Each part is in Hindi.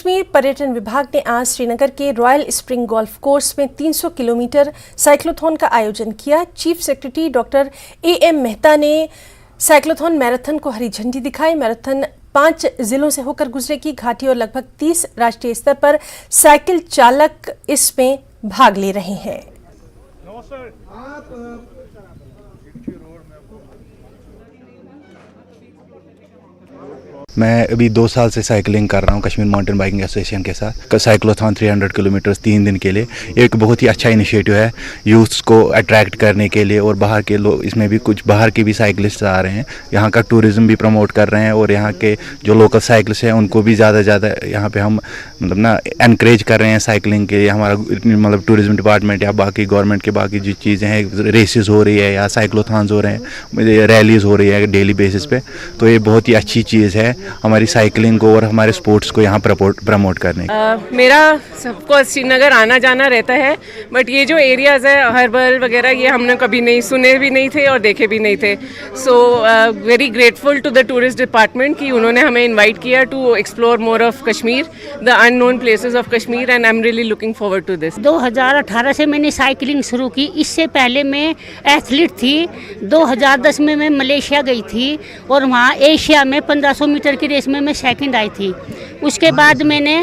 कश्मीर पर्यटन विभाग ने आज श्रीनगर के रॉयल स्प्रिंग गोल्फ कोर्स में 300 किलोमीटर साइक्लोथॉन का आयोजन किया। Chief secretary doctor AM Mehta ने साइक्लोथॉन मैराथन को हरी झंडी दिखाई। मैराथन 5 जिलों से होकर गुजरेगी। घाटी और लगभग 30 राष्ट्रीय स्तर पर साइकिल चालक इसमें भाग ले रहे हैं। मैं अभी 2 साल से साइकिलिंग कर रहा हूँ कश्मीर माउंटेन बाइकिंग एसोसिएशन के साथ। साइक्लोथॉन 300 किलोमीटर 3 दिन के लिए एक बहुत ही अच्छा इनिशिएटिव है यूथ्स को अट्रैक्ट करने के लिए, और बाहर के लोग, इसमें भी कुछ बाहर के भी साइकिलिस्ट आ रहे हैं। यहाँ का टूरिज़्म भी प्रमोट कर रहे हैं और यहाँ के जो लोकल साइकिलिस्ट हैं उनको भी ज़्यादा यहाँ पे हम एनकरेज कर रहे हैं साइकिलिंग के लिए। हमारा टूरिज़्म डिपार्टमेंट या बाकी गवर्नमेंट के बाकी जो चीज़ें हैं, रेसेस हो रही है या साइक्लोथॉन्स हो रहे हैं, रैलीज़ हो रही है डेली बेसिस पे, तो ये बहुत ही अच्छी चीज़ है हमारी साइकिलिंग को और हमारे स्पोर्ट्स को यहाँ प्रमोट करने की। मेरा सबको श्रीनगर आना जाना रहता है, बट ये जो एरियाज़ है हर्बल वगैरह, ये हमने कभी नहीं सुने भी नहीं थे और देखे भी नहीं थे। So very grateful to the tourist department कि उन्होंने हमें इनवाइट किया to explore more of Kashmir, the unknown places of Kashmir, and I am really looking forward to this. 2018 से मैंने साइकिलिंग शुरू की। इससे पहले मैं एथलीट थी। 2010 में मैं मलेशिया गई थी और वहाँ एशिया में 1500 मीटर की रेस में मैं सेकंड आई थी। उसके बाद मैंने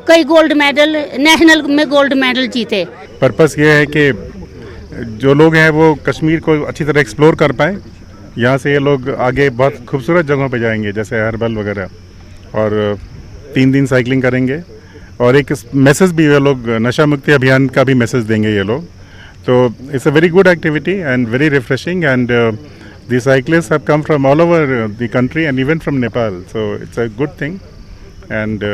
कई गोल्ड मेडल, नेशनल में गोल्ड मेडल जीते। पर्पस ये है कि जो लोग हैं वो कश्मीर को अच्छी तरह एक्सप्लोर कर पाएँ। यहाँ से ये लोग आगे बहुत खूबसूरत जगहों पे जाएंगे जैसे हर्बल वगैरह, और 3 दिन साइकिलिंग करेंगे और एक मैसेज भी ये लोग नशा मुक्ति अभियान का भी मैसेज देंगे ये लोग। तो it's a very good activity and very refreshing, and the cyclists have come from all over the country and even from Nepal, so it's a good thing, and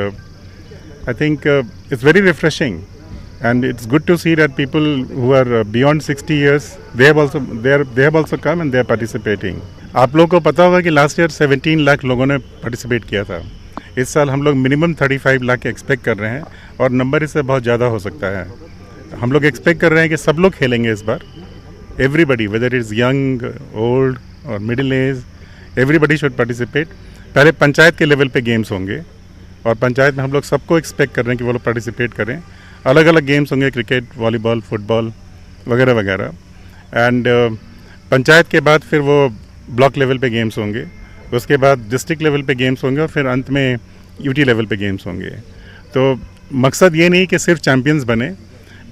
I think it's very refreshing, and it's good to see that people who are beyond 60 years they have also come and they are participating. आप लोगों को पता होगा कि लास्ट ईयर 17 लाख लोगों ने पार्टिसिपेट किया था। इस साल हम लोग मिनिमम 35 लाख एक्सपेक्ट कर रहे हैं और नंबर इससे बहुत ज़्यादा हो सकता है। हम लोग एक्सपेक्ट कर रहे हैं कि सब लोग खेलेंगे इस बार। Everybody, whether it's young, old or middle age, everybody should participate. पहले पंचायत के लेवल पे गेम्स होंगे और पंचायत में हम लोग सबको एक्सपेक्ट कर रहे हैं कि वो लोग पार्टिसिपेट करें। अलग अलग गेम्स होंगे, क्रिकेट, वॉलीबॉल, फुटबॉल वगैरह वगैरह, एंड पंचायत के बाद फिर वो ब्लॉक लेवल पे गेम्स होंगे, उसके बाद डिस्ट्रिक्ट लेवल पे गेम्स होंगे और फिर अंत में UT लेवल पे गेम्स होंगे। तो मकसद ये नहीं कि सिर्फ चैम्पियंस बने,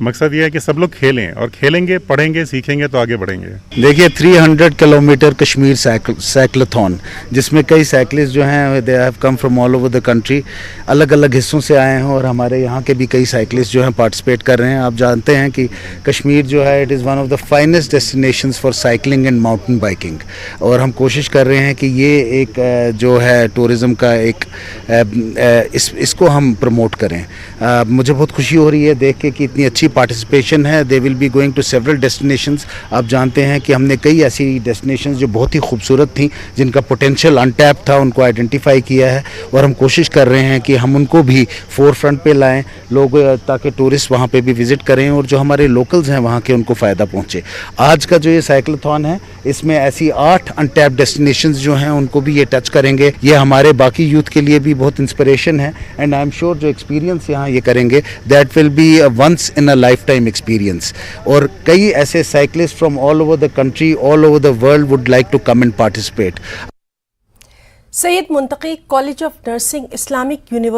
मकसद ये है कि सब लोग खेलें और खेलेंगे, पढ़ेंगे, सीखेंगे तो आगे बढ़ेंगे। देखिए 300 किलोमीटर कश्मीर साइक्लोथॉन, जिसमें कई साइकिलिस्ट जो हैं they have come from all over the country, अलग अलग हिस्सों से आए हैं और हमारे यहाँ के भी कई साइकिलिस्ट जो हैं पार्टिसिपेट कर रहे हैं। आप जानते हैं कि कश्मीर जो है it is one of the finest destinations for cycling and mountain biking, और हम कोशिश कर रहे हैं कि ये एक जो है टूरिज़म का एक इसको हम प्रमोट करें। मुझे बहुत खुशी हो रही है देख के कि इतनी अच्छी पार्टिसिपेशन है। They will be going to several destinations. आप जानते हैं कि हमने कई ऐसी डेस्टिनेशंस जो बहुत ही खूबसूरत थी, जिनका पोटेंशियल अनटैप था, उनको आइडेंटिफाई किया है और हम कोशिश कर रहे हैं कि हम उनको भी फोर फ्रंट पे लाएं लोग, ताकि टूरिस्ट वहाँ पे भी विज़िट करें और जो हमारे लोकल्स हैं वहाँ के उनको फ़ायदा पहुँचे। आज का जो ये साइक्लोथॉन है इसमें ऐसी 8 अनटैप डेस्टिनेशंस जो हैं उनको भी ये टच करेंगे। ये हमारे बाकी यूथ के लिए भी बहुत इंस्पिरेशन है, एंड आई एम श्योर जो एक्सपीरियंस यहाँ ये करेंगे that will be once in a lifetime experience. और कई ऐसे cyclists from all over the country, all over the world would like to come and participate. Syed Muntaqi college of nursing Islamic university